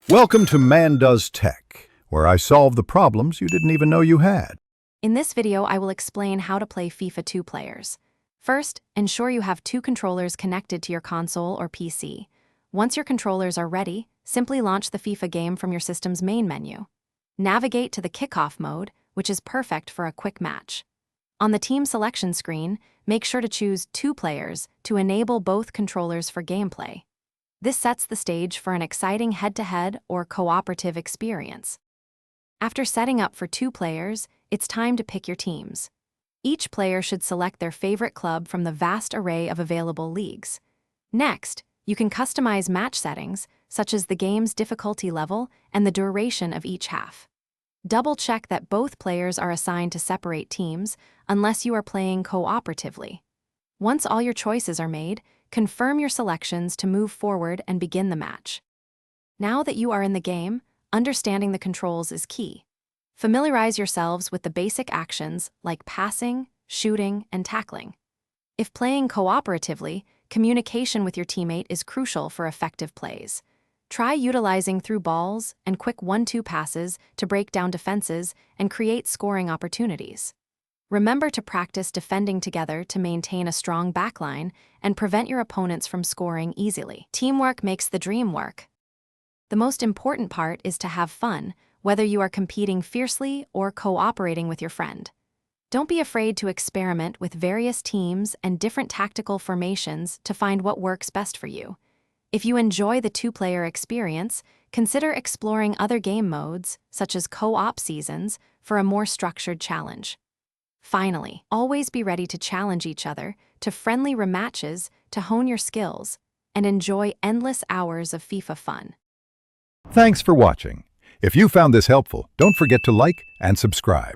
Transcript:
Welcome to Man Does Tech, where I solve the problems you didn't even know you had. In this video, I will explain how to play FIFA 2 players. First, ensure you have two controllers connected to your console or PC. Once your controllers are ready, simply launch the FIFA game from your system's main menu. Navigate to the kickoff mode, which is perfect for a quick match. On the team selection screen, make sure to choose 2 players to enable both controllers for gameplay. This sets the stage for an exciting head-to-head or cooperative experience. After setting up for 2 players, it's time to pick your teams. Each player should select their favorite club from the vast array of available leagues. Next, you can customize match settings, such as the game's difficulty level and the duration of each half. Double-check that both players are assigned to separate teams, unless you are playing cooperatively. Once all your choices are made, confirm your selections to move forward and begin the match. Now that you are in the game, understanding the controls is key. Familiarize yourselves with the basic actions like passing, shooting, and tackling. If playing cooperatively, communication with your teammate is crucial for effective plays. Try utilizing through balls and quick 1-2 passes to break down defenses and create scoring opportunities. Remember to practice defending together to maintain a strong backline and prevent your opponents from scoring easily. Teamwork makes the dream work. The most important part is to have fun, whether you are competing fiercely or cooperating with your friend. Don't be afraid to experiment with various teams and different tactical formations to find what works best for you. If you enjoy the 2-player experience, consider exploring other game modes, such as co-op seasons, for a more structured challenge. Finally, always be ready to challenge each other to friendly rematches to hone your skills and enjoy endless hours of FIFA fun. Thanks for watching. If you found this helpful, don't forget to like and subscribe.